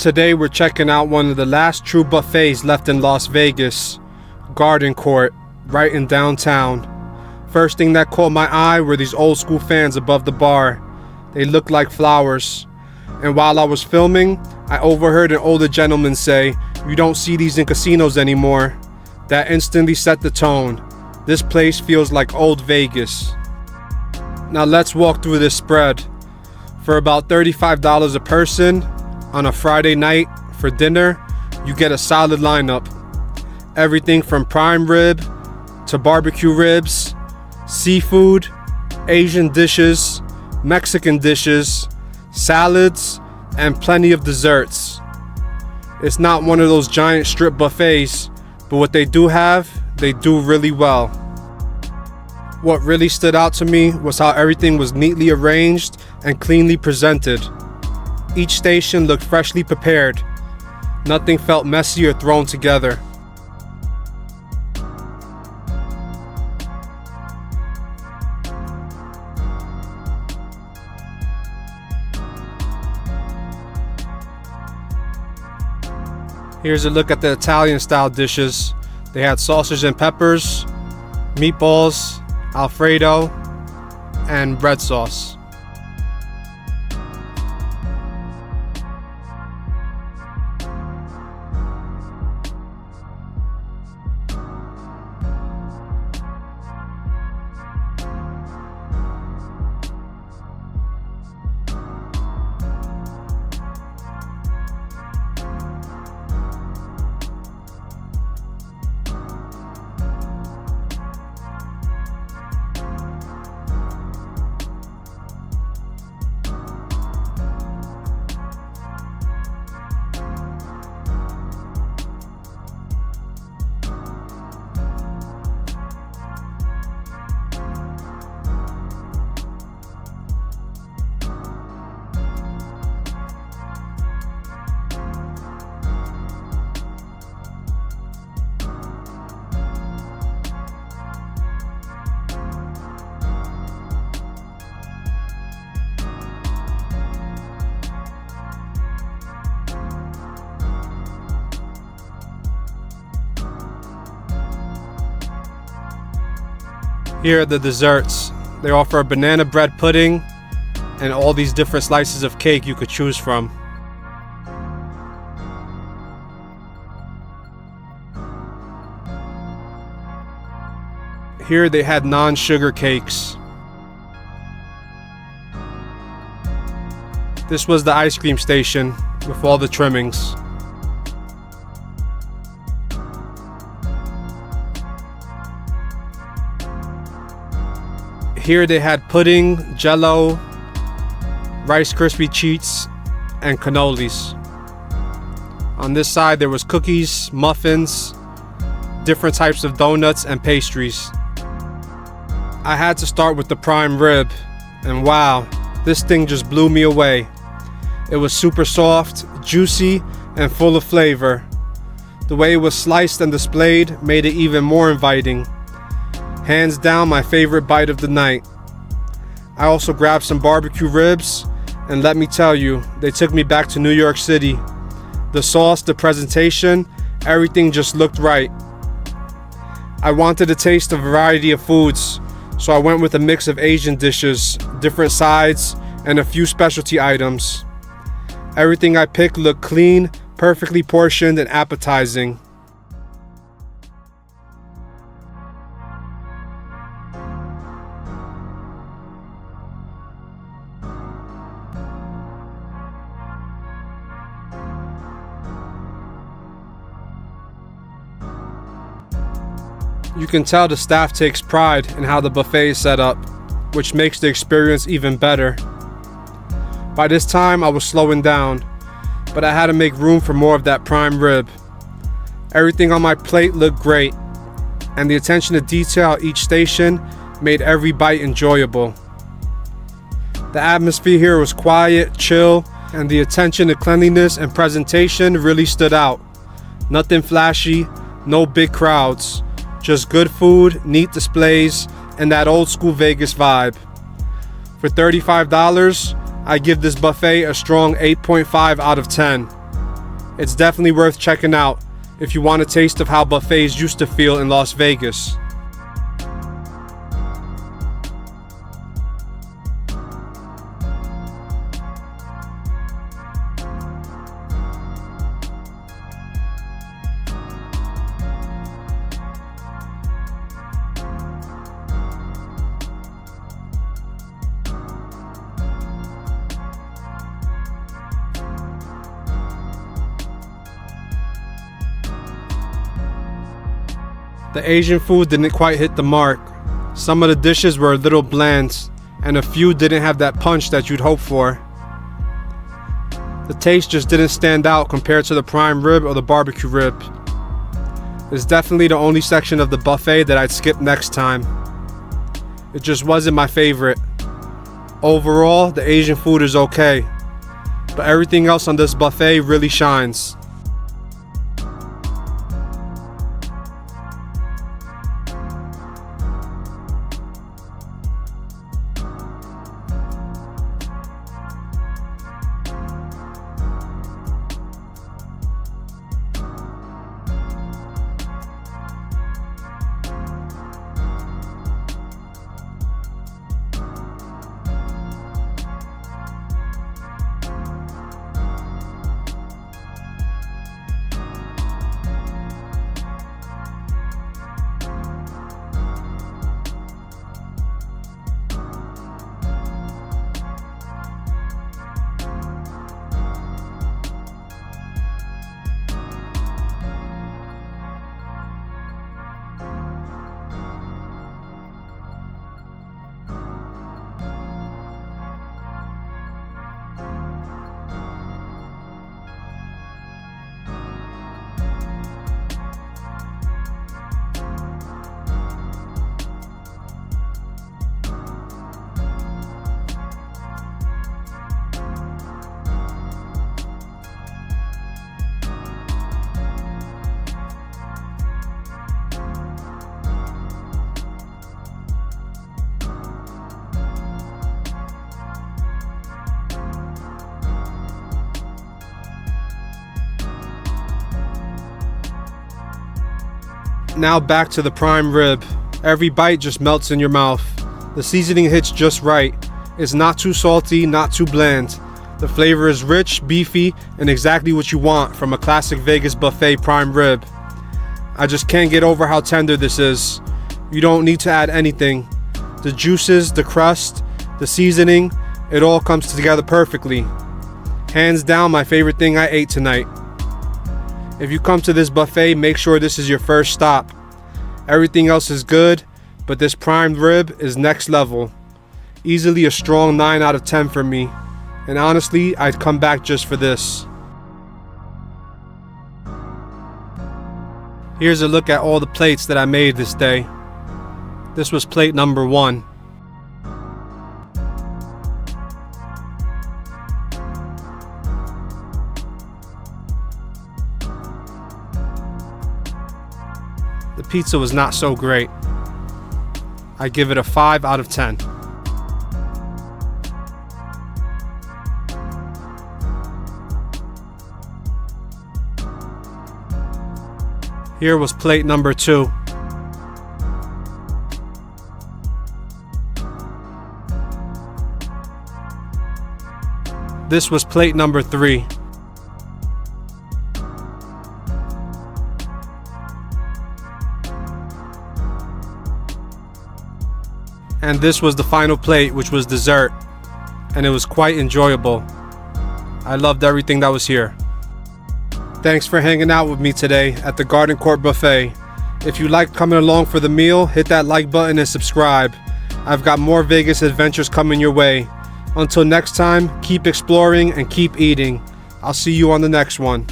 Today we're checking out one of the last true buffets left in Las Vegas, Garden Court, right in downtown. First thing that caught my eye were these old school fans above the bar. They looked like flowers. And while I was filming, I overheard an older gentleman say, "You don't see these in casinos anymore." That instantly set the tone. This place feels like old Vegas. Now let's walk through this spread. For about $35 a person, on a Friday night for dinner, you get a solid lineup. Everything from prime rib to barbecue ribs, seafood, Asian dishes, Mexican dishes, salads, and plenty of desserts. It's not one of those giant strip buffets, but what they do have, they do really well. What really stood out to me was how everything was neatly arranged and cleanly presented. Each station looked freshly prepared. Nothing felt messy or thrown together. Here's a look at the Italian style dishes. They had sausage and peppers, meatballs, Alfredo, and bread sauce. Here are the desserts. They offer a banana bread pudding and all these different slices of cake you could choose from. Here they had non-sugar cakes. This was the ice cream station with all the trimmings. Here they had pudding, jello, Rice Krispie treats, and cannolis. On this side there was cookies, muffins, different types of donuts and pastries. I had to start with the prime rib, and wow, this thing just blew me away. It was super soft, juicy, and full of flavor. The way it was sliced and displayed made it even more inviting. Hands down my favorite bite of the night. I also grabbed some barbecue ribs, and let me tell you, they took me back to New York City. The sauce, the presentation, everything just looked right. I wanted to taste a variety of foods, so I went with a mix of Asian dishes, different sides, and a few specialty items. Everything I picked looked clean, perfectly portioned, and appetizing. You can tell the staff takes pride in how the buffet is set up, which makes the experience even better. By this time, I was slowing down, but I had to make room for more of that prime rib. Everything on my plate looked great, and the attention to detail at each station made every bite enjoyable. The atmosphere here was quiet, chill, and the attention to cleanliness and presentation really stood out. Nothing flashy, no big crowds. Just good food, neat displays, and that old school Vegas vibe. For $35, I give this buffet a strong 8.5 out of 10. It's definitely worth checking out if you want a taste of how buffets used to feel in Las Vegas. The Asian food didn't quite hit the mark. Some of the dishes were a little bland, and a few didn't have that punch that you'd hope for. The taste just didn't stand out compared to the prime rib or the barbecue rib. It's definitely the only section of the buffet that I'd skip next time. It just wasn't my favorite. Overall, the Asian food is okay, but everything else on this buffet really shines. Now back to the prime rib. Every bite just melts in your mouth. The seasoning hits just right. It's not too salty, not too bland. The flavor is rich, beefy, and exactly what you want from a classic Vegas buffet prime rib. I just can't get over how tender this is. You don't need to add anything. The juices, the crust, the seasoning, it all comes together perfectly. Hands down, my favorite thing I ate tonight. If you come to this buffet, make sure this is your first stop. Everything else is good, but this prime rib is next level. Easily a strong 9 out of 10 for me. And honestly, I'd come back just for this. Here's a look at all the plates that I made this day. This was plate number 1. The pizza was not so great. I give it a 5 out of 10. Here was plate number 2. This was plate number 3. And this was the final plate, which was dessert, and it was quite enjoyable. I loved everything that was here. Thanks for hanging out with me today at the Garden Court Buffet. If you like coming along for the meal, hit that like button and subscribe. I've got more Vegas adventures coming your way. Until next time, keep exploring and keep eating. I'll see you on the next one.